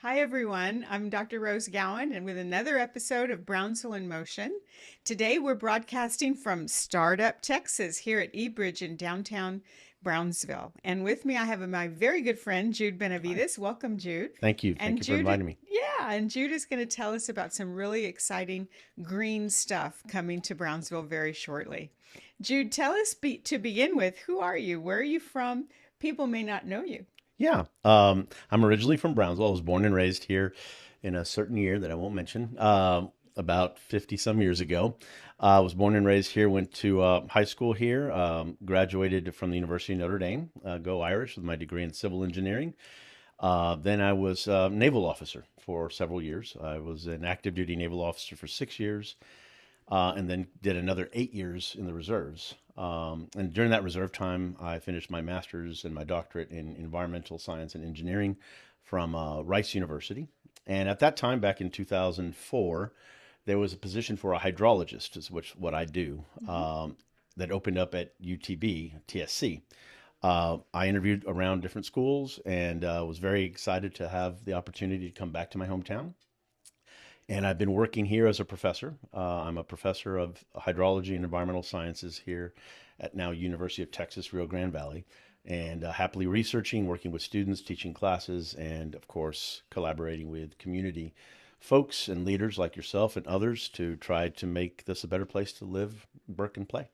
Hi, everyone. I'm Dr. Rose Gowen, and with another episode of Brownsville in Motion. Today, we're broadcasting from Startup, Texas, here at eBridge in downtown Brownsville. And with me, I have my very good friend, Jude Hi. Benavides. Welcome, Jude. Thank you. Thank And you for Jude, inviting me. yeah, and Jude is going to tell us about some really exciting green stuff coming to Brownsville very shortly. Jude, tell us to begin with, who are you? Where are you from? People may not know you. Yeah. I'm originally from Brownsville. I was born and raised here in a certain year that I won't mention, about 50 some years ago. I was born and raised here, went to high school here, graduated from the University of Notre Dame, go Irish, with my degree in civil engineering. Then I was a naval officer for several years. I was an active duty naval officer for 6 years. And then did another 8 years in the reserves. And during that reserve time, I finished my master's and my doctorate in environmental science and engineering from Rice University. And at that time, back in 2004, there was a position for a hydrologist, is which what I do, Mhm. that opened up at UTB TSC. I interviewed around different schools and was very excited to have the opportunity to come back to my hometown, and I've been working here as a professor. I'm a professor of hydrology and environmental sciences here at now University of Texas, Rio Grande Valley, and happily researching, working with students, teaching classes, and of course, collaborating with community folks and leaders like yourself and others to try to make this a better place to live, work, and play.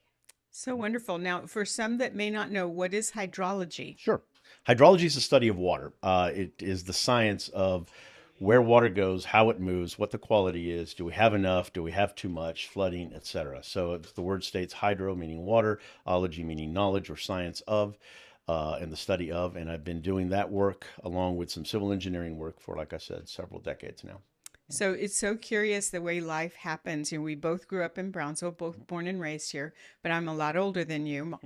So wonderful. Now, for some that may not know, what is hydrology? Sure. Hydrology is the study of water. It is the science of where water goes, how it moves, what the quality is. Do we have enough? Do we have too much? Flooding, etc. So the word states hydro meaning water, ology meaning knowledge or science of, and the study of. And I've been doing that work along with some civil engineering work for, like I said, several decades now. So it's so curious the way life happens. We both grew up in Brownsville, both born and raised here, but I'm a lot older than you.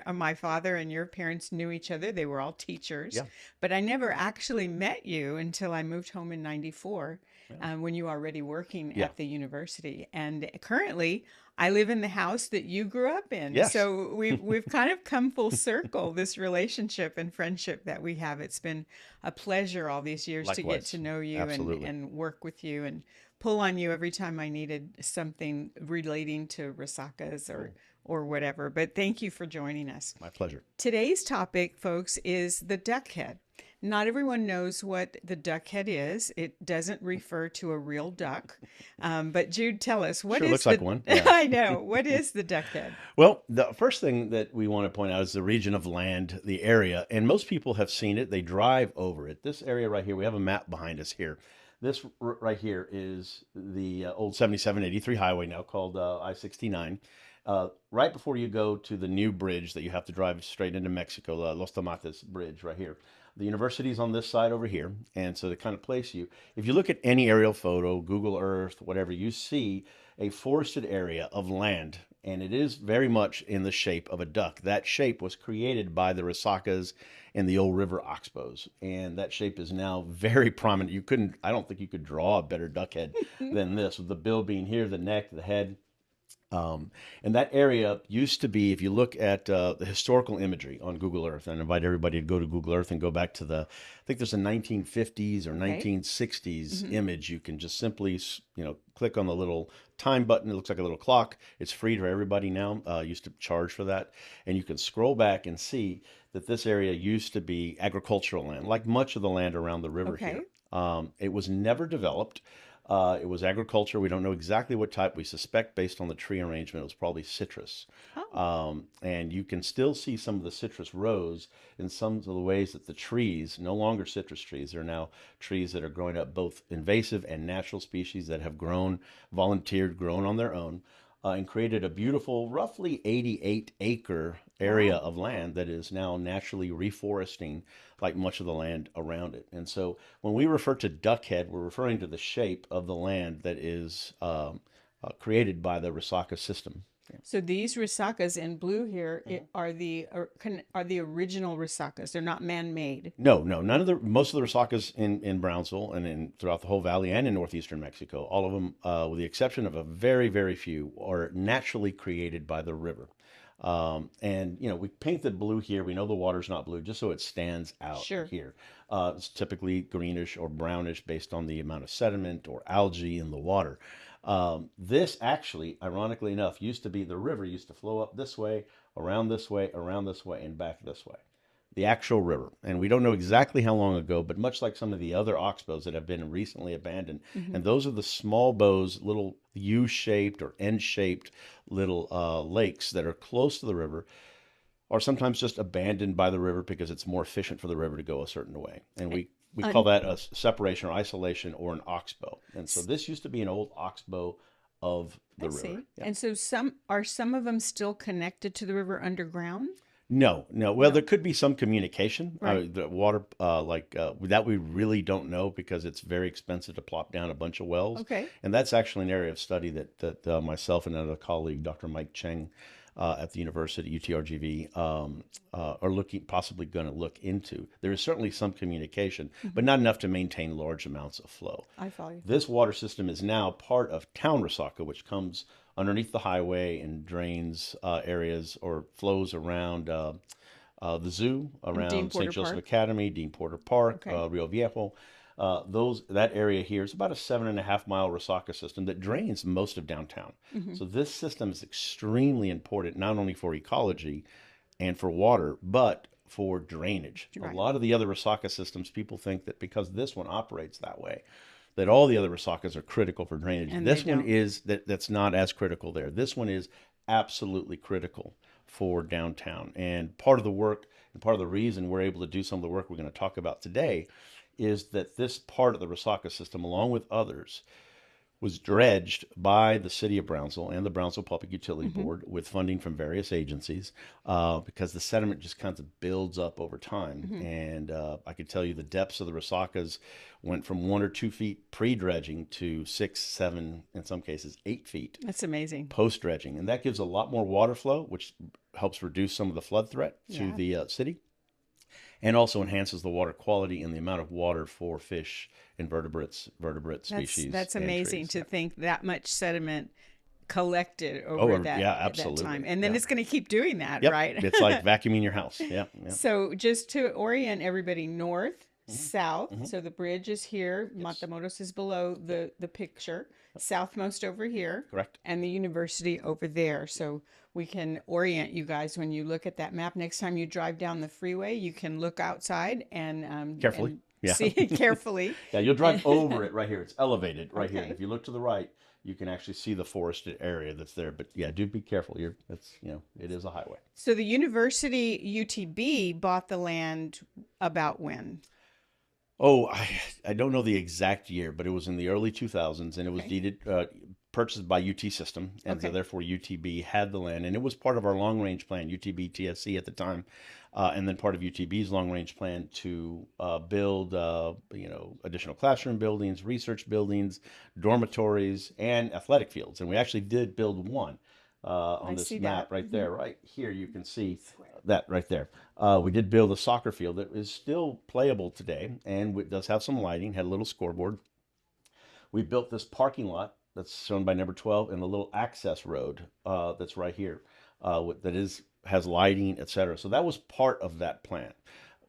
My father and your parents knew each other. They were all teachers, Yeah. but I never actually met you until I moved home in '94, Yeah. when you were already working Yeah. at the university. And currently, I live in the house that you grew up in. Yes. So we've kind of come full circle, this relationship and friendship that we have. It's been a pleasure all these years to get to Likewise. know you Absolutely. and work with you and pull on you every time I needed something relating to Resacas Cool. or whatever. But thank you for joining us. My pleasure. Today's topic, folks, is the duckhead. Not everyone knows what the duckhead is. It doesn't refer to a real duck. But Jude, tell us, what Sure is looks like the, one. Yeah. I know, what is the duckhead? Well, the first thing that we want to point out is the region of land, the area, and most people have seen it. They drive over it. This area right here, we have a map behind us here. This right here is the old 7783 highway, now called I-69. Right before you go to the new bridge that you have to drive straight into Mexico, Los Tomates Bridge right here. The university's on this side over here, and so to kind of place you, if you look at any aerial photo, Google Earth, whatever, you see a forested area of land, and it is very much in the shape of a duck. That shape was created by the Resacas and the old river oxbows, and that shape is now very prominent. I don't think you could draw a better duck head than this, with the bill being here, the neck, the head. And that area used to be, if you look at the historical imagery on Google Earth, and I invite everybody to go to Google Earth and go back to I think there's a 1950s or Okay. 1960s Hmm. image. You can just simply, click on the little time button. It looks like a little clock. It's free to everybody now. Used to charge for that. And you can scroll back and see that this area used to be agricultural land, like much of the land around the river here. Okay. It was never developed. It was agriculture. We don't know exactly what type. We suspect, based on the tree arrangement, it was probably citrus. Oh, And you can still see some of the citrus rows in some of the ways that the trees, no longer citrus trees, they're now trees that are growing up, both invasive and natural species that have grown, volunteered, grown on their own, and created a beautiful, roughly 88-acre area wow. of land that is now naturally reforesting like much of the land around it. And so when we refer to duckhead, we're referring to the shape of the land that is created by the Resaca system. So these Resacas in blue here Mhm. are the original Resacas. They're not man-made. No, no, none of the most of the Resacas in Brownsville and in throughout the whole valley and in northeastern Mexico, all of them, with the exception of a very, very few, are naturally created by the river. And, we painted blue here. We know the water's not blue just so it stands out Sure. here. It's typically greenish or brownish based on the amount of sediment or algae in the water. This actually, ironically enough, used to be the river used to flow up this way, around this way, and back this way. The actual river. And we don't know exactly how long ago, but much like some of the other oxbows that have been recently abandoned. Hmm. And those are the small bows, little U-shaped or N-shaped little lakes that are close to the river, or sometimes just abandoned by the river because it's more efficient for the river to go a certain way. And we call Un- that a separation or isolation or an oxbow. And so this used to be an old oxbow of I the river. see. Yeah. And so some of them still connected to the river underground? No, no. Well, there No. could be some communication. Right. The water, that we really don't know because it's very expensive to plop down a bunch of wells. Okay. And that's actually an area of study that myself and another colleague, Dr. Mike Cheng, at the university, UTRGV, are possibly going to look into. There is certainly some communication, but Hmm. not enough to maintain large amounts of flow. I follow you. This water system is now part of town Resaca, which comes underneath the highway and drains areas or flows around the zoo, Dean around Porter St. Joseph Park. Academy, Dean Porter Park, Okay. Rio Viejo. That area here is about a 7.5 mile Resaca system that drains most of downtown. Hmm. So this system is extremely important, not only for ecology and for water, but for drainage. A Right. lot of the other Resaca systems, people think that because this one operates that way, that all the other Resacas are critical for drainage. And they This one don't. is that's not as critical there. This one is absolutely critical for downtown. And part of the work and part of the reason we're able to do some of the work we're going to talk about today is that this part of the Resaca system, along with others, was dredged by the city of Brownsville and the Brownsville Public Utility Hmm. Board with funding from various agencies because the sediment just kind of builds up over time. Hmm. And I could tell you the depths of the Resacas went from 1 or 2 feet pre-dredging to 6, 7, in some cases 8 feet That's amazing. post-dredging. And that gives a lot more water flow, which helps reduce some of the flood threat to Yeah. the city, and also enhances the water quality and the amount of water for fish, invertebrates, vertebrate species. That's and amazing trees. to Yeah. think that much sediment collected Oh, over that yeah, at that time. absolutely. And then Yeah. it's going to keep doing that, Yep. right? It's like vacuuming your house. Yeah. Yeah. So just to orient everybody, north, Hmm. south. Hmm. So the bridge is here. Yes. Matamoros is below the picture. Southmost over here. Correct. And the university over there. So we can orient you guys when you look at that map. Next time you drive down the freeway, you can look outside Carefully. and Yeah. see it carefully. Yeah. You'll drive over it right here. It's elevated right here. And Okay. if you look to the right, you can actually see the forested area that's there. But yeah, do be careful. It is a highway. So the university UTB bought the land about when? Oh, I don't know the exact year, but it was in the early 2000s, and it was Okay. purchased by UT System, and so Okay. therefore UTB had the land, and it was part of our long range plan, UTB TSC at the time, and then part of UTB's long range plan to build additional classroom buildings, research buildings, dormitories, and athletic fields, and we actually did build one I on this see map that. right Mhm. there, right here. You can see that right there. We did build a soccer field that is still playable today, and it does have some lighting, had a little scoreboard. We built this parking lot that's shown by number 12 and the little access road that's right here has lighting, etc. So that was part of that plan.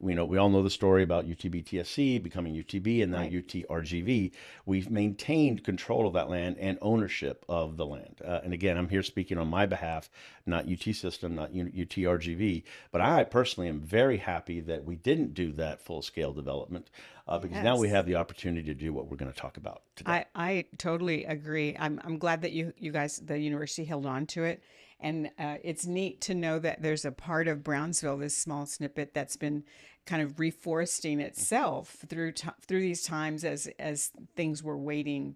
We all know the story about UTB TSC becoming UTB and now Right. UTRGV. We've maintained control of that land and ownership of the land. And again, I'm here speaking on my behalf, not UT System, not UTRGV, but I personally am very happy that we didn't do that full scale development because now we Yes. have the opportunity to do what we're going to talk about today. I totally agree. I'm glad that you guys, the university, held on to it, and it's neat to know that there's a part of Brownsville, this small snippet, that's been kind of reforesting itself through these times as things were waiting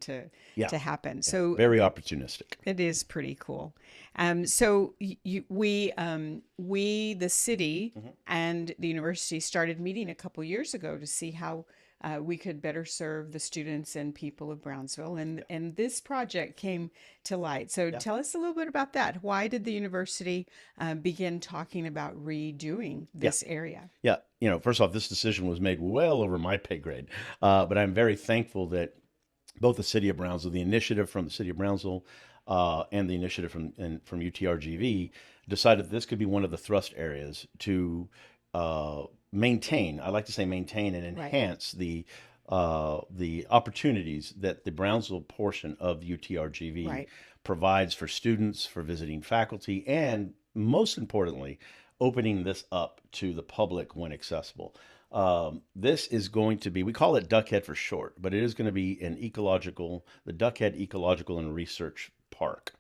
Yeah, to happen. So very opportunistic. it is pretty cool. So we, the city Mm-hmm. and the university started meeting a couple years ago to see how we could better serve the students and people of Brownsville. And this project came to light. So Yeah. tell us a little bit about that. Why did the university begin talking about redoing Yeah. this area? Yeah, first off, this decision was made well over my pay grade, but I'm very thankful that both the city of Brownsville, the initiative from the city of Brownsville, and the initiative from UTRGV decided that this could be one of the thrust areas to maintain. I like to say maintain and Right. enhance the opportunities that the Brownsville portion of UTRGV Right. provides for students, for visiting faculty, and most importantly, opening this up to the public when accessible. This is going to be, we call it Duckhead for short, but it is going to be the Duckhead Ecological and Research Park.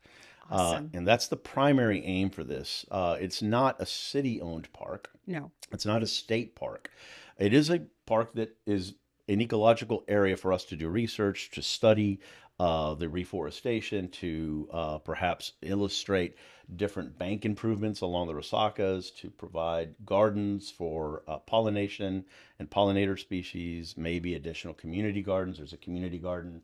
Awesome. And that's the primary aim for this. It's not a city-owned park. No. It's not a state park. It is a park that is an ecological area for us to do research, to study the reforestation, to perhaps illustrate different bank improvements along the Resacas, to provide gardens for pollination and pollinator species, maybe additional community gardens. There's a community garden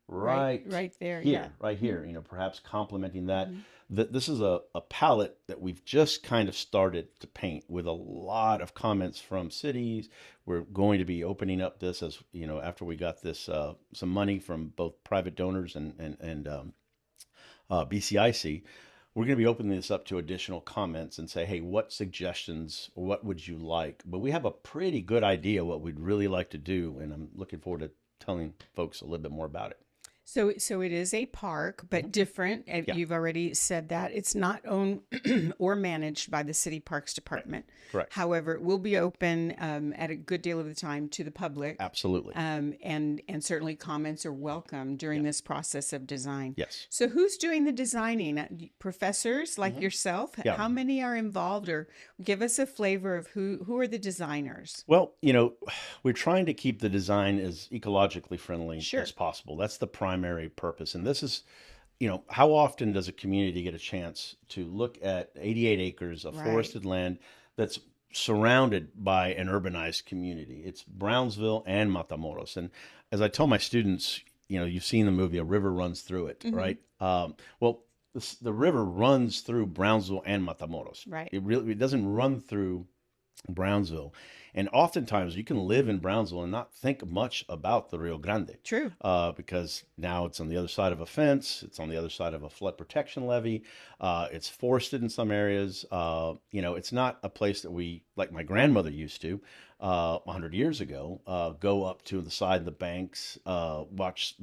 Right. right Right there. here, Yeah. right here, perhaps complementing that. Mhm. This is a palette that we've just kind of started to paint with a lot of comments from cities. We're going to be opening up this as, after we got this, some money from both private donors and BCIC. We're going to be opening this up to additional comments and say, hey, what suggestions, or what would you like? But we have a pretty good idea what we'd really like to do, and I'm looking forward to telling folks a little bit more about it. So it is a park, but different. Yeah, You've already said that it's not owned or managed by the city parks department. correct. However, it will be open at a good deal of the time to the public, Absolutely. and certainly comments are welcome during this process of design. Yes. So who's doing the designing? Professors like yourself? Yeah. How many are involved, or give us a flavor of who are the designers? Well, we're trying to keep the design as ecologically friendly Sure. as possible. That's the primary purpose. And this is, how often does a community get a chance to look at 88 acres of Right. forested land that's surrounded by an urbanized community? It's Brownsville and Matamoros. And as I tell my students, you've seen the movie, A River Runs Through It, Mhm. right? Well, the river runs through Brownsville and Matamoros. Right. It doesn't run through Brownsville. And oftentimes you can live in Brownsville and not think much about the Rio Grande, True. because now it's on the other side of a fence, it's on the other side of a flood protection levee, it's forested in some areas. It's not a place that we, like my grandmother used to 100 years ago, go up to the side of the banks, watch,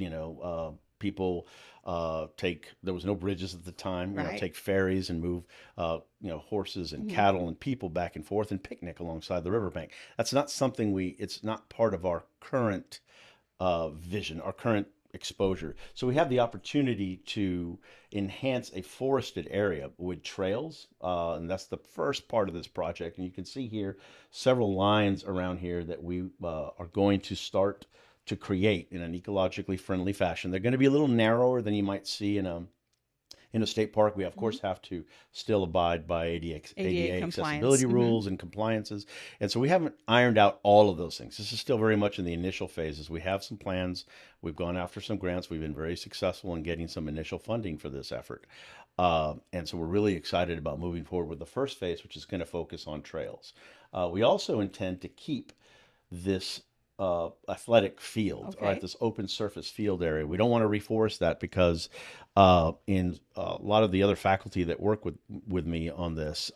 people there was no bridges at the time, Right. take ferries and move, horses and cattle and people back and forth and picnic alongside the riverbank. That's not something it's not part of our current vision, our current exposure. So we have the opportunity to enhance a forested area with trails, and that's the first part of this project. And you can see here several lines around here that we are going to start to create in an ecologically friendly fashion. They're going to be a little narrower than you might see in a state park. We of course have to still abide by ADA accessibility rules and compliances. And so we haven't ironed out all of those things. This is still very much in the initial phases. We have some plans. We've gone after some grants. We've been very successful in getting some initial funding for this effort. And so we're really excited about moving forward with the first phase, which is going to focus on trails. We also intend to keep this athletic field, Okay. right? This open surface field area. We don't want to reforest that because in a lot of the other faculty that work with me on this,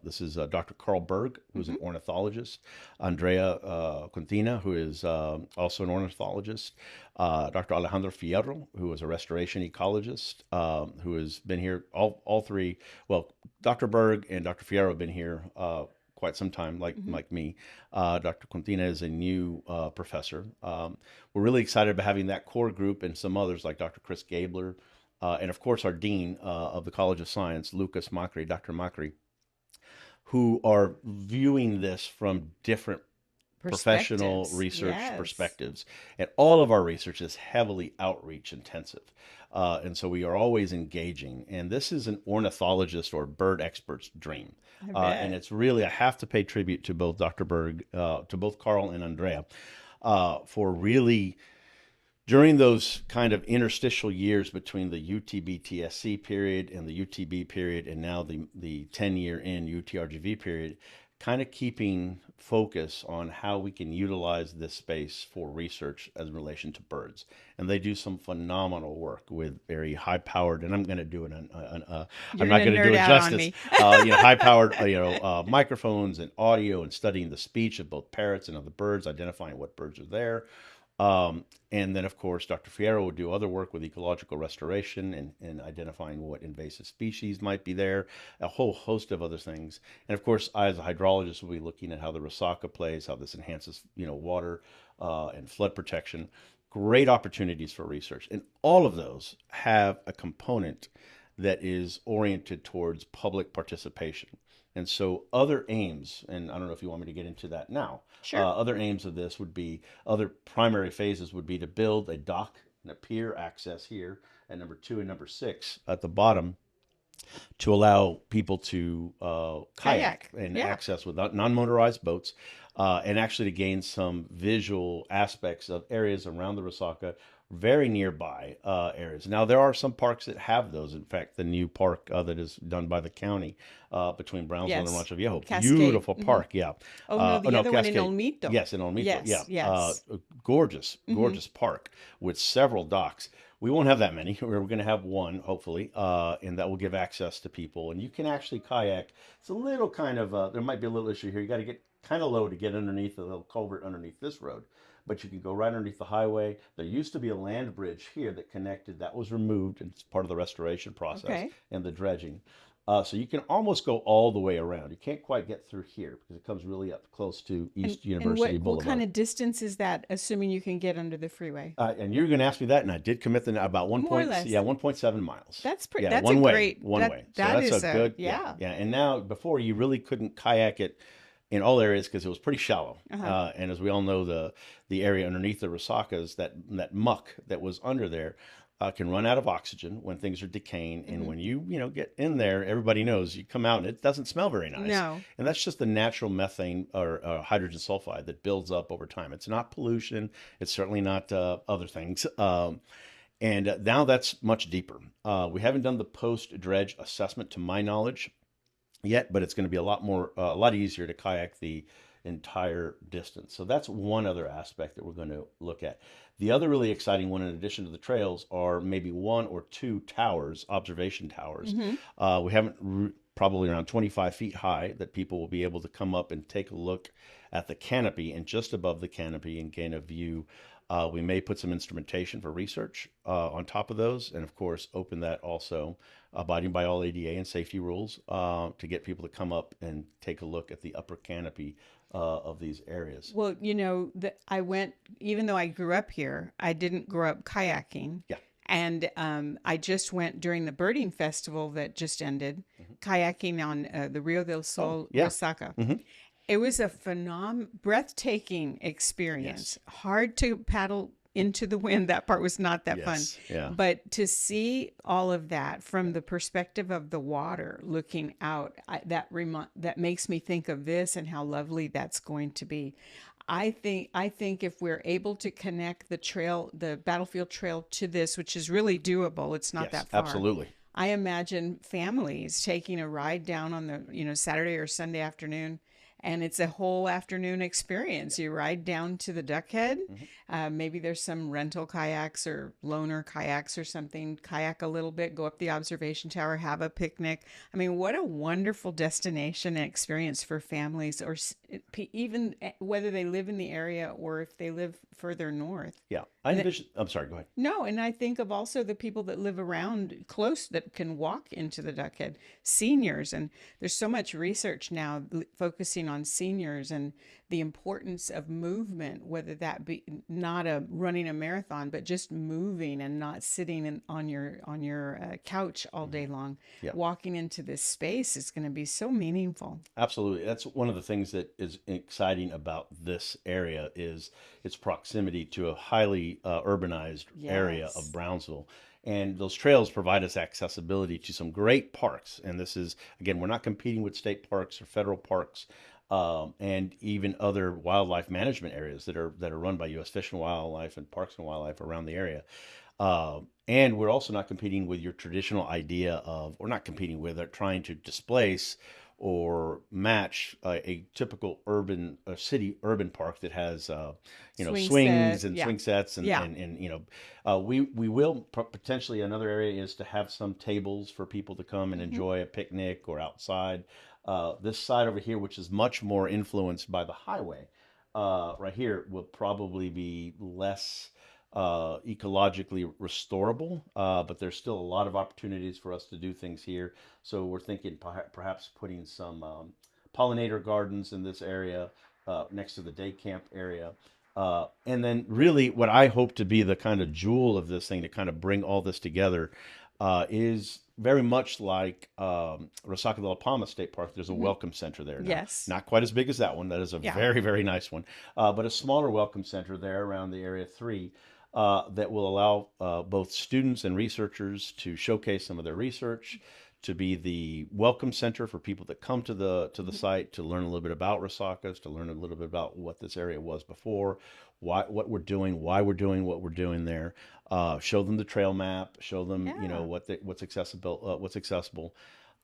this is Dr. Carl Berg, who's an ornithologist, Andrea Contina, who is also an ornithologist, Dr. Alejandro Fierro, who is a restoration ecologist, who has been here, all three, well, Dr. Berg and Dr. Fierro have been here quite some time, like me. Dr. Contina is a new professor. We're really excited about having that core group and some others like Dr. Chris Gabler, and of course our dean of the College of Science, Lucas Macri, Dr. Macri, who are viewing this from different professional Perspectives. research Yes. perspectives. And all of our research is heavily outreach intensive. And so we are always engaging. And this is an ornithologist or bird expert's dream. And it's really, I have to pay tribute to both Dr. Berg, to both Carl and Andrea, for really, during those kind of interstitial years between the UTB-TSC period and the UTB period, and now the 10-year in UTRGV period, kind of keeping focus on how we can utilize this space for research as in relation to birds. And they do some phenomenal work with very high powered, and I'm going to do it I'm You're not gonna going to do nerd it out on justice. me. High powered, microphones and audio, and studying the speech of both parrots and other birds, identifying what birds are there. And then, of course, Dr. Fierro would do other work with ecological restoration and identifying what invasive species might be there, a whole host of other things. And of course, I, as a hydrologist, will be looking at how the Resaca plays, how this enhances, water and flood protection. Great opportunities for research. And all of those have a component that is oriented towards public participation. And so other aims, and I don't know if you want me to get into that now, Sure. other aims of this would be, other primary phases would be to build a dock and a pier access here at number 2 and number 6 at the bottom to allow people to kayak and Yeah. access with non-motorized boats, and actually to gain some visual aspects of areas around the Resaca, very nearby areas. Now, there are some parks that have those. In fact, the new park that is done by the county between Brownsville and Yes. Rancho Viejo, Cascade. beautiful park, yeah. Oh no, the No, other one in Cascade. Olmito. Yes, in Olmito, yeah. Yes. Gorgeous, gorgeous park with several docks. We won't have that many. We're going to have one, hopefully, and that will give access to people. And you can actually kayak. It's a little kind of, there might be a little issue here. You got to get kind of low to get underneath the little culvert underneath this road. But you can go right underneath the highway. There used to be a land bridge here that connected. That was removed, and it's part of the restoration process Okay. and the dredging. So you can almost go all the way around. You can't quite get through here because it comes really up close to East And University what Boulevard. kind of distance is that, assuming you can get under the freeway? And you're going to ask me that, and I did commit the about More or less. 1.7 miles. That's pretty. Yeah, That's one a way, great. one that, way. So that that's is a good, yeah. yeah. And now, before you really couldn't kayak it in all areas because it was pretty shallow. Uh-huh. And as we all know, the area underneath the Resacas, that muck that was under there, can run out of oxygen when things are decaying. And when you get in there, everybody knows you come out and it doesn't smell very nice. No. And that's just the natural methane or hydrogen sulfide that builds up over time. It's not pollution. It's certainly not other things. And now that's much deeper. We haven't done the post dredge assessment to my knowledge yet, but it's going to be a lot easier to kayak the entire distance. So that's one other aspect that we're going to look at. The other really exciting one, in addition to the trails, are maybe 1 or 2 towers, observation towers. We haven't probably around 25 feet high, that people will be able to come up and take a look at the canopy, and just above the canopy and gain a view. We may put some instrumentation for research on top of those, and of course open that also, abiding by all ADA and safety rules, to get people to come up and take a look at the upper canopy of these areas. Well, I went, even though I grew up here, I didn't grow up kayaking. Yeah. And I just went during the birding festival that just ended, kayaking on the Rio del Sol yeah. Resaca. It was a breathtaking experience. Yes. Hard to paddle into the wind. That part was not that fun. Yes, yeah. But to see all of that from the perspective of the water looking out, that makes me think of this and how lovely that's going to be. I think if we're able to connect the battlefield trail to this, which is really doable, it's not Yes, that far. absolutely. I imagine families taking a ride down on the Saturday or Sunday afternoon, and it's a whole afternoon experience. You ride down to the Duckhead. Maybe there's some rental kayaks or loaner kayaks or something. Kayak a little bit, go up the observation tower, have a picnic. I mean, what a wonderful destination and experience for families, or even whether they live in the area or if they live further north. Yeah. I'm sorry, go ahead. No, and I think of also the people that live around close that can walk into the Duckhead, seniors. And there's so much research now focusing on seniors and the importance of movement, whether that be not running a marathon, but just moving and not sitting on your couch all day long. Yeah. Walking into this space is going to be so meaningful. Absolutely. That's one of the things that is exciting about this area is its proximity to a highly urbanized area Yes. of Brownsville. And those trails provide us accessibility to some great parks. And this is, again, we're not competing with state parks or federal parks, and even other wildlife management areas that are run by U.S. Fish and Wildlife and Parks and Wildlife around the area. And we're also not competing with your traditional idea of, or not competing with, or trying to displace or match a typical city urban park that has Swing swings set. and Yeah. swing sets Yeah. and we will potentially, another area is to have some tables for people to come and Hmm. enjoy a picnic or outside. This side over here, which is much more influenced by the highway, right here, will probably be less ecologically restorable, but there's still a lot of opportunities for us to do things here. So we're thinking perhaps putting some pollinator gardens in this area next to the day camp area. And then, really, what I hope to be the kind of jewel of this thing to kind of bring all this together is very much like Resaca de la Palma State Park. There's a Hmm. welcome center there now. Yes. Not quite as big as that one. That is a Yeah. very, very nice one. But a smaller welcome center there around the Area 3 that will allow both students and researchers to showcase some of their research, to be the welcome center for people that come to the Mhm. site to learn a little bit about Resacas, to learn a little bit about what this area was before, what we're doing, why we're doing what we're doing there. Show them the trail map, show them Yeah. what's accessible,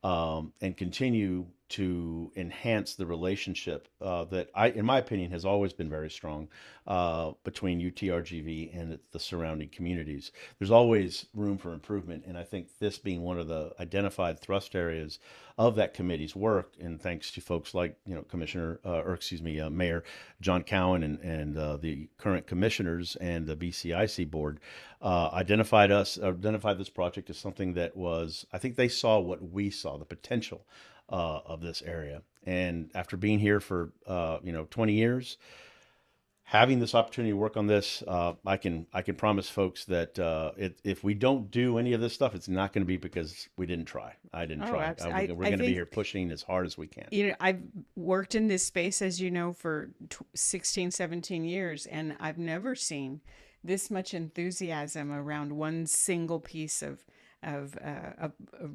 and continue to enhance the relationship that in my opinion, has always been very strong between UTRGV and the surrounding communities. There's always room for improvement, and I think this being one of the identified thrust areas of that committee's work, and thanks to folks like Mayor John Cowan and the current commissioners and the BCIC board, identified this project as something that was, I think they saw what we saw, the potential of this area. And after being here for 20 years, having this opportunity to work on this, I can promise folks that if we don't do any of this stuff, it's not going to be because we didn't try. I didn't Oh, try. absolutely. We're I going to be think, here pushing as hard as we can. I've worked in this space, as you know, for 16, 17 years, and I've never seen this much enthusiasm around one single piece of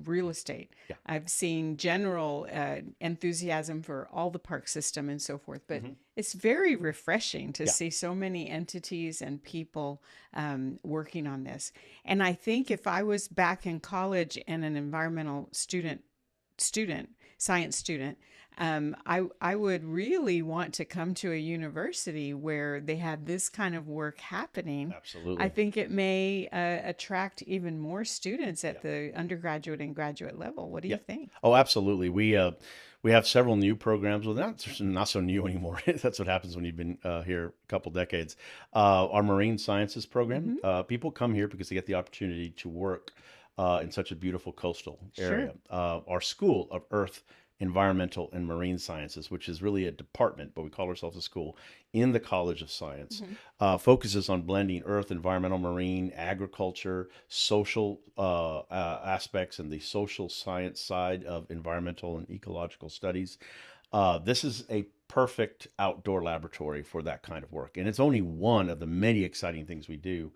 real estate. Yeah. I've seen general enthusiasm for all the park system and so forth, but Hmm. it's very refreshing to Yeah. see so many entities and people working on this. And I think if I was back in college and an environmental student, science student, I would really want to come to a university where they had this kind of work happening. I Absolutely. think it may attract even more students Yeah. at the undergraduate and graduate level. What do Yeah. you think? Oh, absolutely. We have several new programs. Well, not so new anymore. That's what happens when you've been here a couple decades. Our marine sciences program. Hmm. People come here because they get the opportunity to work in such a beautiful coastal Sure. area. Our School of Earth, Environmental, and Marine Sciences, which is really a department, but we call ourselves a school in the College of Science, Hmm. focuses on blending earth, environmental, marine, agriculture, social aspects, and the social science side of environmental and ecological studies. This is a perfect outdoor laboratory for that kind of work. And it's only one of the many exciting things we do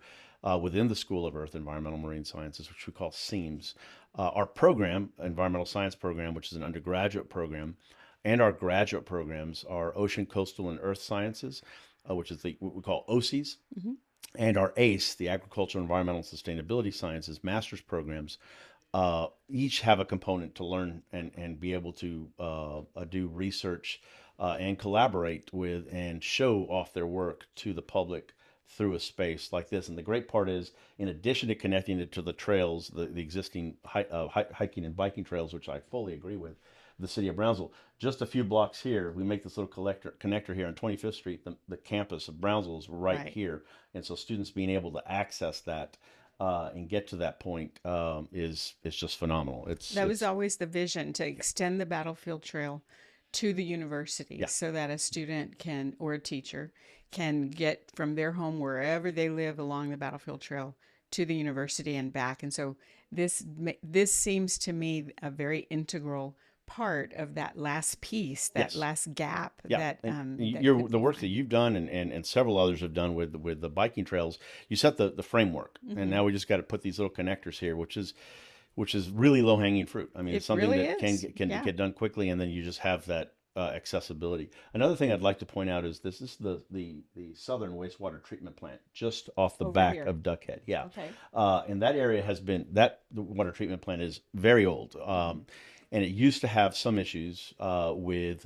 within the School of Earth, Environmental, Marine Sciences, which we call SEAMS. Our program, Environmental Science Program, which is an undergraduate program, and our graduate programs are Ocean, Coastal, and Earth Sciences, which is what we call OCES, Hmm. and our ACE, the Agricultural, Environmental, and Sustainability Sciences master's programs, each have a component to learn and be able to do research and collaborate with and show off their work to the public through a space like this. And the great part is, in addition to connecting it to the trails, the existing hiking and biking trails, which I fully agree with, the city of Brownsville, just a few blocks here, we make this little connector here on 25th Street. The campus of Brownsville is right Right. here. And so students being able to access that and get to that point is just phenomenal. That was It's always the vision, to extend the battlefield trail to the university Yeah. so that a student can, or a teacher can get from their home wherever they live along the battlefield trail to the university and back. And so this seems to me a very integral part of that last piece, that Yes. last gap Yeah, that and that you're could the be work that lined. you've done and several others have done with the biking trails. You set the framework, and Hmm. now we just got to put these little connectors here, which is really low hanging fruit. I mean, It it's something really that is. can Yeah. get done quickly, and then you just have that accessibility. Another thing I'd like to point out is this is the southern wastewater treatment plant just off the Over back here. of Duckhead. Yeah, Okay. and that area has been that the water treatment plant is very old. Hmm. and it used to have some issues with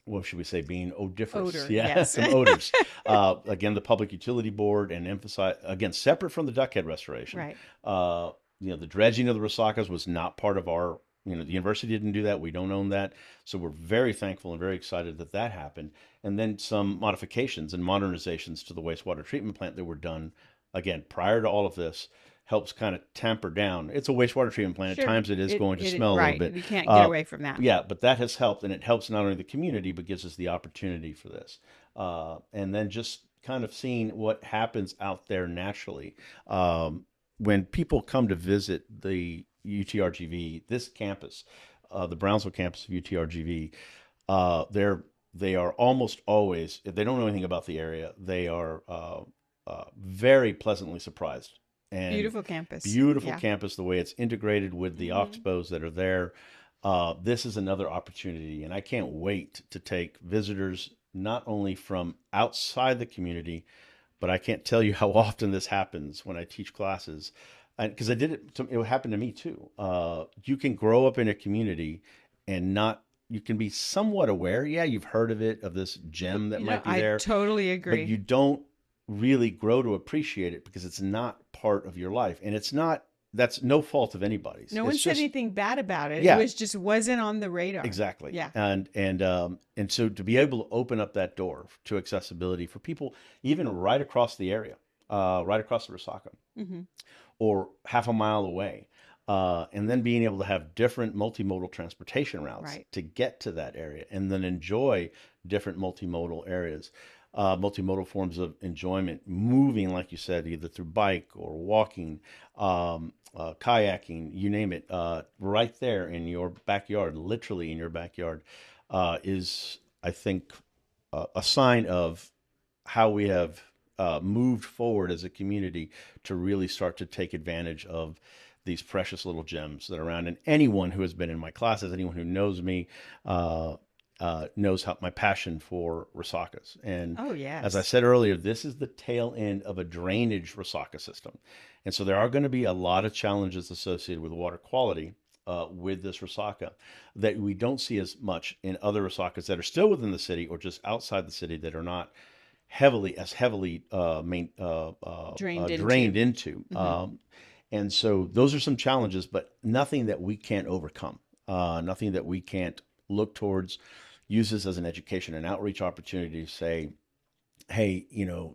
what should we say, being odoriferous. Odor, Yeah, yes. some odors. Again, the Public Utility Board, and emphasize, again, separate from the Duckhead restoration. Right. The dredging of the Resacas was not part of our, the university didn't do that. We don't own that. So we're very thankful and very excited that that happened. And then some modifications and modernizations to the wastewater treatment plant that were done, again, prior to all of this, helps kind of tamper down. It's a wastewater treatment plant. At Sure. times it is going to smell a little Right. bit. You can't get away from that. Yeah, but that has helped, and it helps not only the community, but gives us the opportunity for this. And then just kind of seeing what happens out there naturally. When people come to visit the UTRGV, this campus, the Brownsville campus of UTRGV, they are almost always, if they don't know anything about the area, they are very pleasantly surprised. And Beautiful campus. beautiful Yeah. campus, the way it's integrated with the oxbows that are there. This is another opportunity, and I can't wait to take visitors not only from outside the community, but I can't tell you how often this happens when I teach classes, because I did it. It happened to me too. You can grow up in a community and not. You can be somewhat aware. Yeah, you've heard of it, of this gem that might be I there, totally but agree. you don't really grow to appreciate it because it's not part of your life, and it's not. That's no fault of anybody's. No one It's said just, anything bad about it. yeah, It was just wasn't on the radar. exactly. Yeah. And so to be able to open up that door to accessibility for people, even right across the area, right across the Resaca, Hmm. or half a mile away, and then being able to have different multimodal transportation routes Right. to get to that area, and then enjoy different multimodal areas, multimodal forms of enjoyment, moving, like you said, either through bike or walking, kayaking, you name it, right there in your backyard, literally in your backyard, is, I think, a sign of how we have moved forward as a community to really start to take advantage of these precious little gems that are around. And anyone who has been in my classes, anyone who knows me, knows how my passion for Resacas. And Oh, as I yes. said earlier, this is the tail end of a drainage Resaca system. And so there are going to be a lot of challenges associated with water quality with this Resaca that we don't see as much in other Resacas that are still within the city or just outside the city that are not heavily Drained into. drained into. Hmm. And so those are some challenges, but nothing that we can't overcome, nothing that we can't look towards, use this as an education and outreach opportunity to say, hey,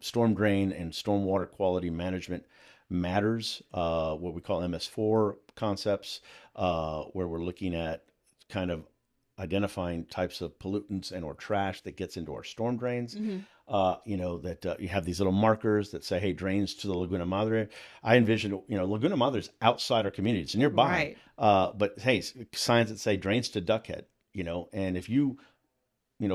storm drain and stormwater quality management matters. What we call MS4 concepts, where we're looking at kind of identifying types of pollutants and or trash that gets into our storm drains. Hmm. That you have these little markers that say, hey, drains to the Laguna Madre. I envision, Laguna Madre is outside our community. It's nearby. Right. But hey, signs that say drains to Duckhead, and if you,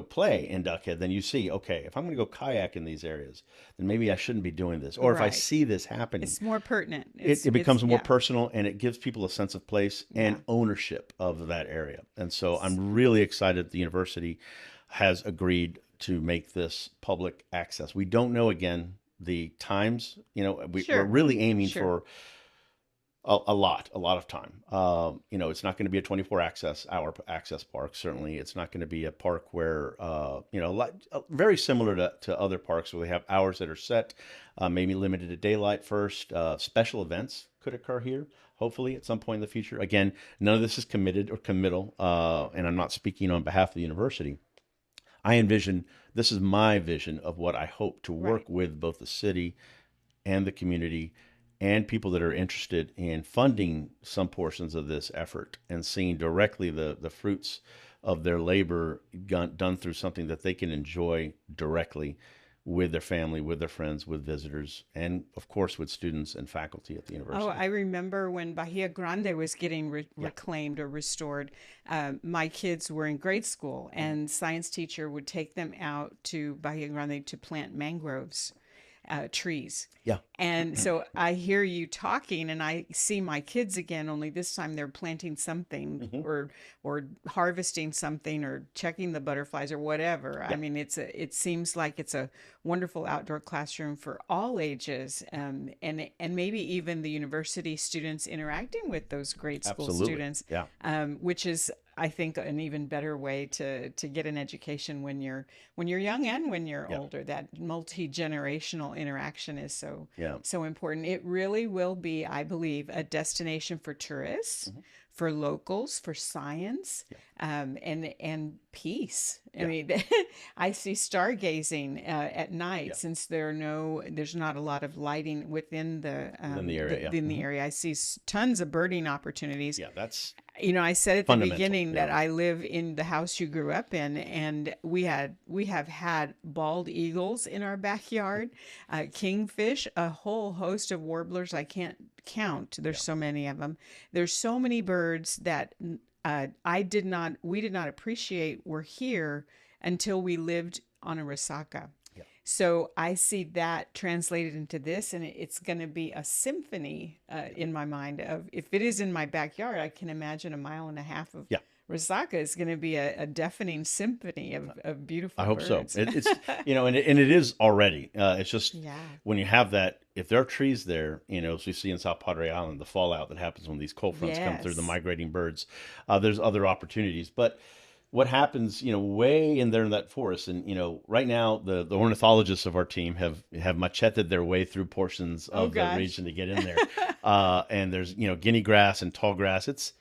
play in Duckhead, then you see, okay, if I'm going to go kayak in these areas, then maybe I shouldn't be doing this. Or if I Right. see this happening, It's more pertinent. it becomes more Yeah. personal, and it gives people a sense of place Yeah. and ownership of that area. And so I'm really excited that the university has agreed to make this public access. We don't know, again, the times. We're Sure. really aiming Sure. for a lot of time. It's not going to be a 24-hour access park. Certainly, it's not going to be a park where, very similar to other parks where they have hours that are set, maybe limited to daylight first. Special events could occur here, hopefully at some point in the future. Again, none of this is committed or committal, and I'm not speaking on behalf of the university. I envision, this is my vision of what I hope to work Right. with both the city and the community and people that are interested in funding some portions of this effort and seeing directly the fruits of their labor done through something that they can enjoy directly with their family, with their friends, with visitors, and of course with students and faculty at the Oh, university. I remember when Bahia Grande was getting Yeah. reclaimed or restored. My kids were in grade school, and science teacher would take them out to Bahia Grande to plant mangroves. trees. Yeah. And so I hear you talking and I see my kids again, only this time they're planting something Hmm. or harvesting something or checking the butterflies or whatever. I Yeah. mean, it seems like it's a wonderful outdoor classroom for all ages, and maybe even the university students interacting with those grade school Absolutely. students, Yeah. which is, I think, an even better way to get an education when you're young and when you're Yeah. older. That multi-generational interaction is Yeah. so important. It really will be, I believe, a destination for tourists, Hmm. for locals, for science, Yeah. and peace. I Yeah. mean, I see stargazing at night Yeah. since there's not a lot of lighting within Within the area. Yeah. in the Hmm. area. I see tons of birding opportunities. Yeah. That's You know, I said at the fundamental. beginning that Yeah. I live in the house you grew up in, and we have had bald eagles in our backyard, kingfish, a whole host of warblers I can't count. There's Yeah. so many of them. There's so many birds that we did not appreciate were here until we lived on a resaca. Yeah. So I see that translated into this, and it's going to be a symphony in my mind. Of if it is in my backyard, I can imagine a mile and a half of Yeah. Resaca is going to be a deafening symphony of I beautiful hope so. birds. It's and it is already. It's just Yeah. when you have that, if there are trees there, as we see in South Padre Island, the fallout that happens when these cold fronts come through, the Yes. migrating birds, there's other opportunities. But what happens, way in there in that forest, and right now the ornithologists of our team have macheted their way through portions Oh of the gosh. region to get in there, and there's guinea grass and tall grass. It's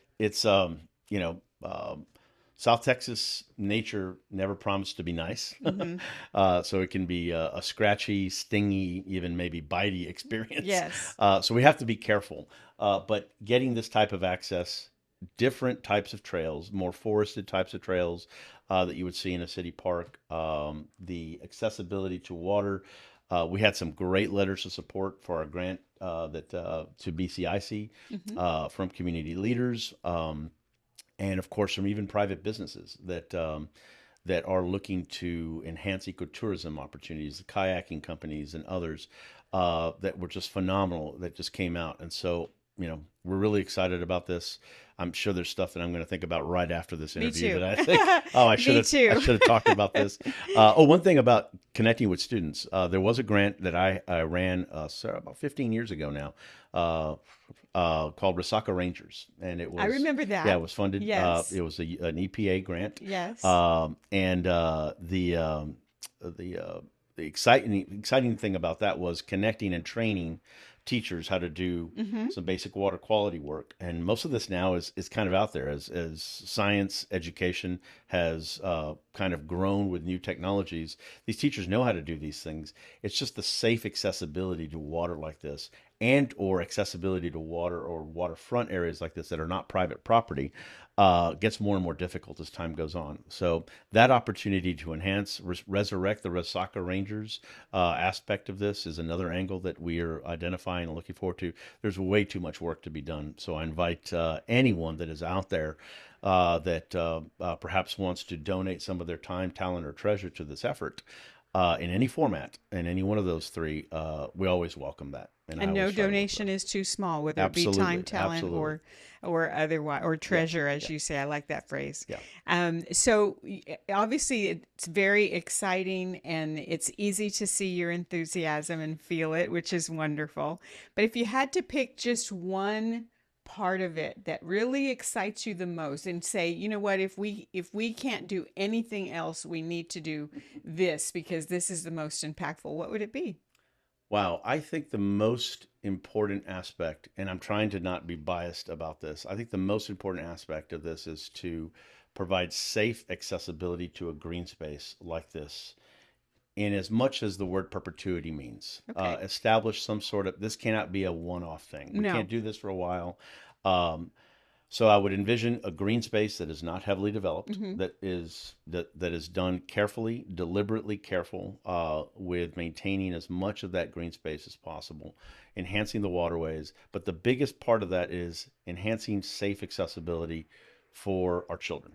you know. South Texas nature never promised to be nice. Hmm. So it can be a scratchy, stingy, even maybe bitey experience. Yes. So we have to be careful. But getting this type of access, different types of trails, more forested types of trails that you would see in a city park, the accessibility to water. We had some great letters of support for our grant that to BCIC Hmm. from community leaders. And of course, from even private businesses that are looking to enhance ecotourism opportunities, the kayaking companies and others that were just phenomenal that just came out. And so, we're really excited about this. I'm sure there's stuff that I'm going to think about right after this Me interview too. that I think, oh, Me I too. should have talked about this. One thing about connecting with students, there was a grant that I ran about 15 years ago now. Called Resaca Rangers, and it I was remember yeah, that. it was funded. Yes. It was an EPA grant, Yes. and the uh, the exciting thing about that was connecting and training teachers how to do Hmm. some basic water quality work. And most of this now is kind of out there as science education has kind of grown with new technologies. These teachers know how to do these things. It's just the safe accessibility to water like this and or accessibility to water or waterfront areas like this that are not private property gets more and more difficult as time goes on. So that opportunity to enhance, resurrect the Resaca Rangers aspect of this is another angle that we are identifying and looking forward to. There's way too much work to be done. So I invite anyone that is out there that perhaps wants to donate some of their time, talent, or treasure to this effort in any format, in any one of those three, we always welcome that. And I And no always try to work with donation that. is too small, whether it be time, Absolutely. talent, Absolutely. or otherwise, or Yeah. treasure, as Yeah. you say. I like that phrase. Yeah. Obviously, it's very exciting, and it's easy to see your enthusiasm and feel it, which is wonderful. But if you had to pick just one part of it that really excites you the most, and say, you know what, if we can't do anything else, we need to do this because this is the most impactful, what would it be? Wow. I think the most important aspect, and I'm trying to not be biased about this, I think the most important aspect of this is to provide safe accessibility to a green space like this in as much as the word perpetuity means. Okay. Establish some sort of, this cannot be a one off thing. We No. can't do this for a while. Um, So I would envision a green space that is not heavily developed, Hmm. that is done carefully, deliberately careful, with maintaining as much of that green space as possible, enhancing the waterways. But the biggest part of that is enhancing safe accessibility for our children.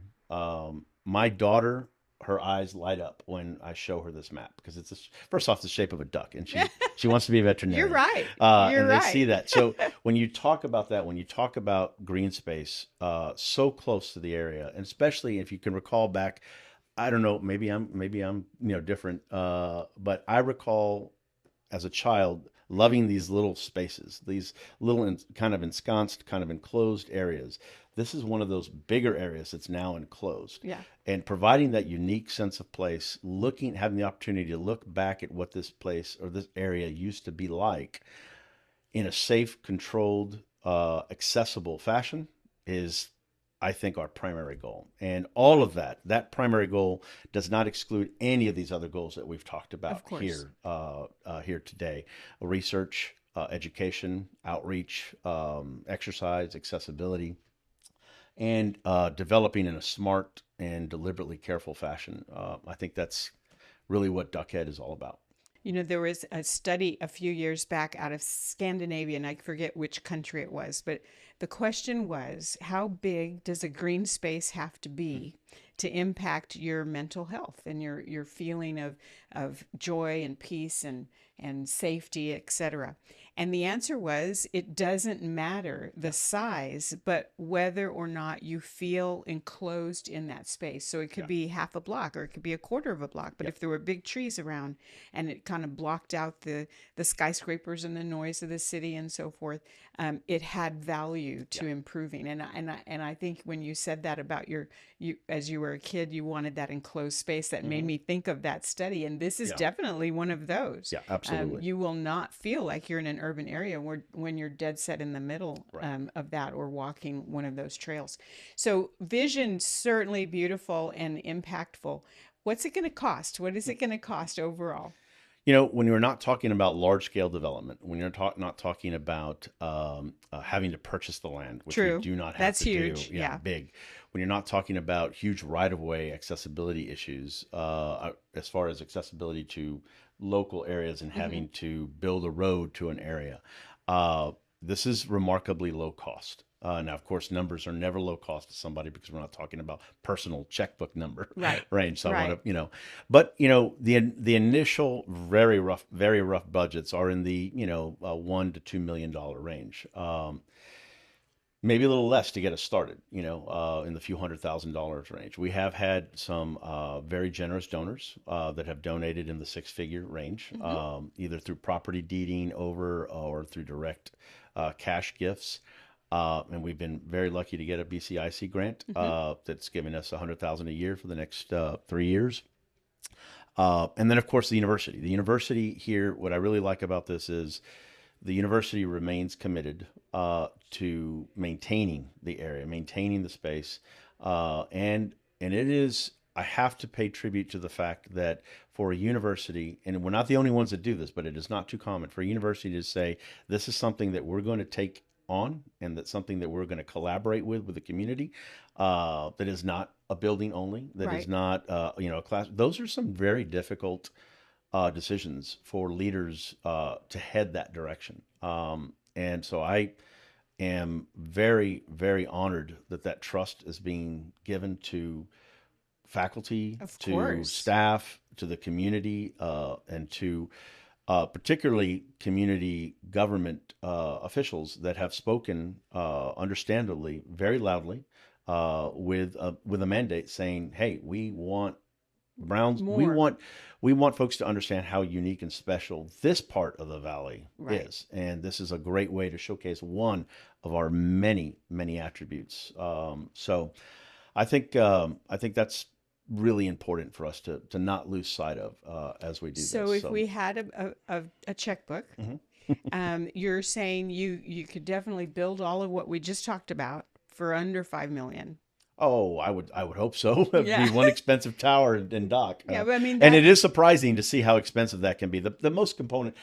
My daughter her eyes light up when I show her this map because first off the shape of a duck, and she wants to be a You're veterinarian, right. You're and they see right. that. So when you talk about that, when you talk about green space, so close to the area, and especially if you can recall back, I don't know, maybe I'm different, but I recall as a child loving these little spaces, these little kind of ensconced, kind of enclosed areas. This is one of those bigger areas that's now enclosed. Yeah. And providing that unique sense of place, having the opportunity to look back at what this place or this area used to be like in a safe, controlled, accessible fashion is, I think, our primary goal. And all of that primary goal does not exclude any of these other goals that we've talked Of about course. here today: research, education, outreach, exercise, accessibility, and developing in a smart and deliberately careful fashion. I think that's really what Duckhead is all about. There was a study a few years back out of Scandinavia, and I forget which country it was, but the question was, how big does a green space have to be to impact your mental health and your feeling of joy and peace and safety, etc.? And the answer was, it doesn't matter the Yeah, size, but whether or not you feel enclosed in that space. So it could yeah, be half a block or it could be a quarter of a block. But yeah, if there were big trees around and it kind of blocked out the skyscrapers and the noise of the city and so forth, it had value yeah. to improving. And I think when you said that about you as you were a kid, you wanted that enclosed space. That made Hmm. me think of that study, and this is Yeah, definitely one of those. yeah, absolutely. You will not feel like you're in an urban area when you're dead set in the middle Right. of that or walking one of those trails. So vision certainly beautiful and impactful. What's it going to cost? What is it going to cost overall? When you're not talking about large scale development, when you're not talking about having to purchase the land, which we True. do not have That's to do, huge. yeah, Yeah. big. When you're not talking about huge right of way accessibility issues, as far as accessibility to local areas and Hmm. having to build a road to an area, uh, this is remarkably low cost. Now, of course, numbers are never low cost to somebody because we're not talking about personal checkbook number Right. range. So I want Right. to, but the initial very rough budgets are in the $1 to $2 million range. Maybe a little less to get us started. In the few $100,000 range. We have had some very generous donors that have donated in the six-figure range, Hmm. either through property deeding over or through direct cash gifts. And we've been very lucky to get a BCIC grant Hmm. that's giving us $100,000 a year for the next 3 years. And then, of course, the university. The university here, what I really like about this is the university remains committed to maintaining the area, maintaining the space, and it is. I have to pay tribute to the fact that for a university, and we're not the only ones that do this, but it is not too common for a university to say this is something that we're going to take on, and that's something that we're going to collaborate with the community. That is not a building only. That is Right. not a class. Those are some very difficult decisions for leaders to head that direction. And so I am very, very honored that that trust is being given to faculty, Of to course. staff, to the community, and to particularly community government officials that have spoken, understandably, very loudly, with a mandate saying, "Hey, we want Browns. We More. want we want folks to understand how unique and special this part of the valley Right. is, and this is a great way to showcase one of our many, many attributes. So, I think that's really important for us to not lose sight of as we do this. So if So, we had a checkbook, mhm. you're saying you could definitely build all of what we just talked about for under 5 million. Oh, I would hope so. It'd be Yeah. one expensive tower and dock, Yeah, but I mean and that it is surprising to see how expensive that can be. The most component,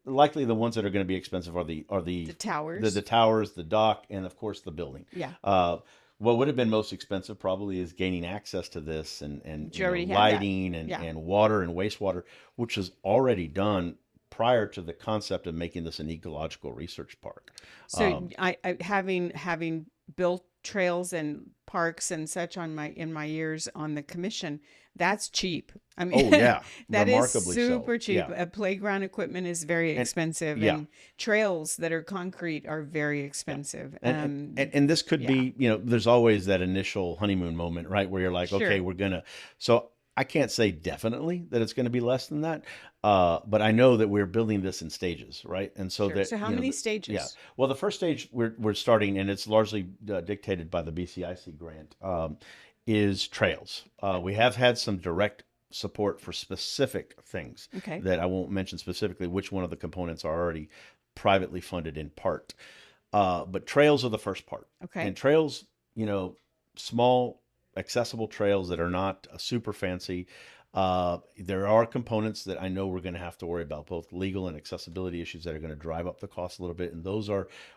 likely the ones that are going to be expensive are the are the the towers. towers, the dock, and of course the building. Yeah. Uh, what would have been most expensive probably is gaining access to this and But you already have that. lighting and Yeah. water and wastewater, which is already done prior to the concept of making this an ecological research park. So Um, I having built trails and parks and such in my years on the commission, That's cheap. I Oh mean, yeah, that is remarkably so. super cheap. Yeah, Playground equipment is very and expensive, yeah, and trails that are concrete are very yeah. expensive. And this could Yeah, be, there's always that initial honeymoon moment, right? Where you're like, okay, sure, we're gonna. So I can't say definitely that it's going to be less than that, but I know that we're building this in stages, right? And so sure. that So how many yeah. stages? Well, the first stage we're starting, and it's largely dictated by the BCIC grant, is trails. We have had some direct support for specific things Okay, that I won't mention specifically which one of the components are already privately funded in part. But trails are the first part. okay, And trails, small, accessible trails that are not super fancy. There are components that I know we're going to have to worry about, both legal and accessibility issues that are going to drive up the cost a little bit. And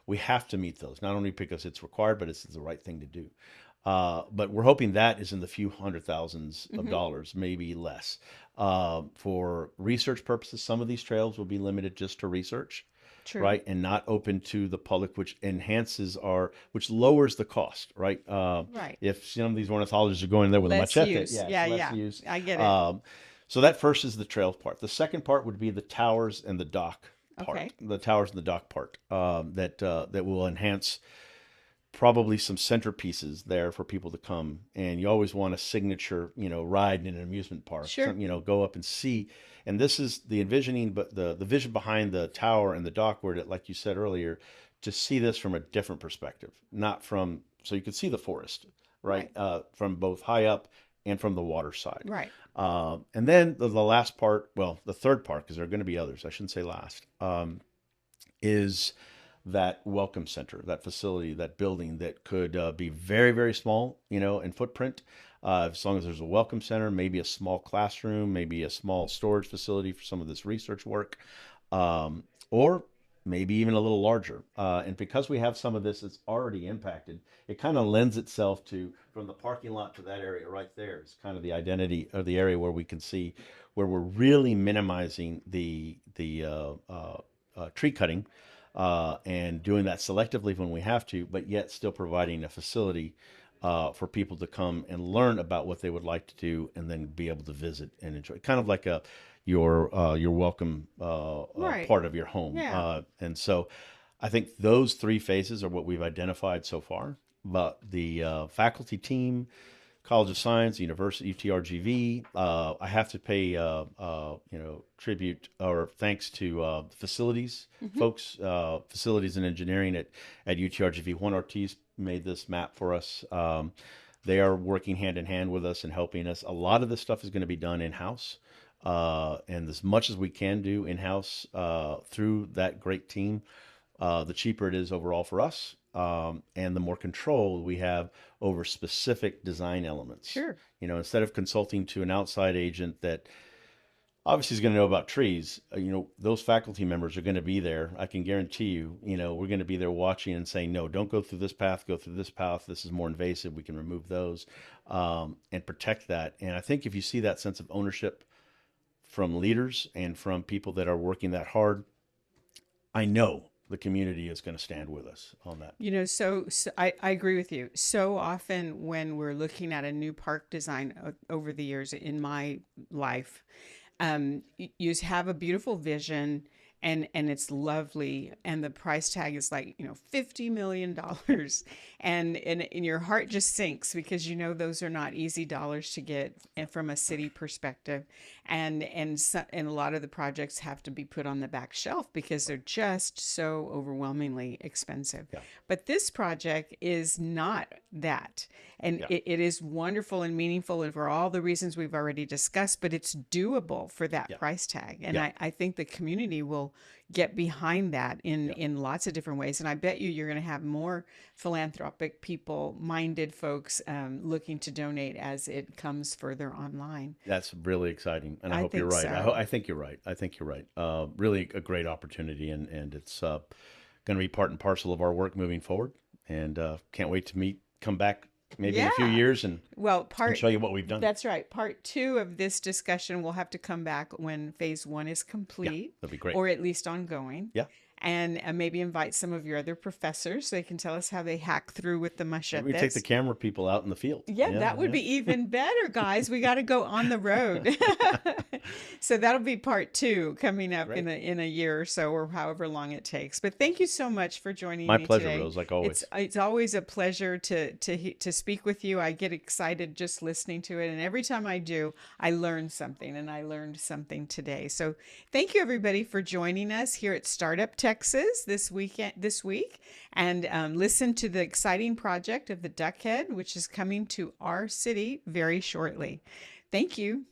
we have to meet those, not only because it's required, but it's the right thing to do. But we're hoping that is in the few hundred thousands of mm-hmm. dollars, maybe less. For research purposes, some of these trails will be limited just to research, True, right, and not open to the public, which lowers the cost, right? right. If some of these ornithologists are going there with a Less machete, use. yeah, it's Yeah, less yeah. use. I get it. Um, so that first is the trail part. The second part would be the towers and the dock Okay. part. The towers and the dock part that will enhance probably some centerpieces there for people to come. And you always want a signature, ride in an amusement park. Sure. Go up and see. And this is the envisioning, but the vision behind the tower and the dock, where, like you said earlier, to see this from a different perspective, not from, so you can see the forest, right? Right. From both high up and from the water side. Right. And then the last part, well, the third part, because there are going to be others, I shouldn't say last, is that welcome center, that facility, that building that could be very, very small, in footprint. As long as there's a welcome center, maybe a small classroom, maybe a small storage facility for some of this research work, or maybe even a little larger. And because we have some of this that's already impacted, it kind of lends itself to, from the parking lot to that area right there. It's kind of the identity of the area where we can see where we're really minimizing the tree cutting, and doing that selectively when we have to, but yet still providing a facility for people to come and learn about what they would like to do, and then be able to visit and enjoy. Kind of like your welcome Right. part of your home. Yeah. And so, I think those three phases are what we've identified so far. But the faculty team, College of Science, University, UTRGV. I have to pay, tribute or thanks to facilities Mm-hmm. folks, facilities and engineering at UTRGV. Juan Ortiz made this map for us. They are working hand in hand with us and helping us. A lot of this stuff is going to be done in house, and as much as we can do in house through that great team, the cheaper it is overall for us, and the more control we have over specific design elements. Sure. Instead of consulting to an outside agent that obviously is going to know about trees, those faculty members are going to be there. I can guarantee you, we're going to be there watching and saying, no, don't go through this path, go through this path. This is more invasive. We can remove those, and protect that. And I think if you see that sense of ownership from leaders and from people that are working that hard, I know the community is going to stand with us on that. So I agree with you. So often when we're looking at a new park design over the years in my life, you have a beautiful vision, and it's lovely, and the price tag is like $50 million, and your heart just sinks, because those are not easy dollars to get, and from a city perspective, and a lot of the projects have to be put on the back shelf because they're just so overwhelmingly expensive. Yeah. But this project is not that, and Yeah. it is wonderful and meaningful, and for all the reasons we've already discussed, but it's doable for that Yeah. price tag. And Yeah. I think the community will get behind that in Yeah. in lots of different ways. And I bet you're going to have more philanthropic people, minded folks, looking to donate as it comes further online. That's really exciting, and I I hope you're think right. so. I think you're right. I think you're right. Really a great opportunity, and it's going to be part and parcel of our work moving forward. And can't wait to come back maybe in a few Yeah. years and Well, show you what we've done. that's right. Part two of this discussion will have to come back when phase one is Yeah, complete, that'd be great. or at least ongoing. Yeah. and maybe invite some of your other professors so they can tell us how they hack through with the Maybe we take the machetes. camera people out in the field. Yeah, Yeah, that would yeah. be even better, guys. We got to go on the road. So that'll be part two coming up Great. in a year or so, or however long it takes. But thank you so much for joining My me pleasure, today. Rose, like It's always. it's always a pleasure to speak with you. I get excited just listening to it, and every time I do, I learn something, and I learned something today. So thank you everybody for joining us here at Startup Texas this week, and listen to the exciting project of the Duckhead, which is coming to our city very shortly. Thank you.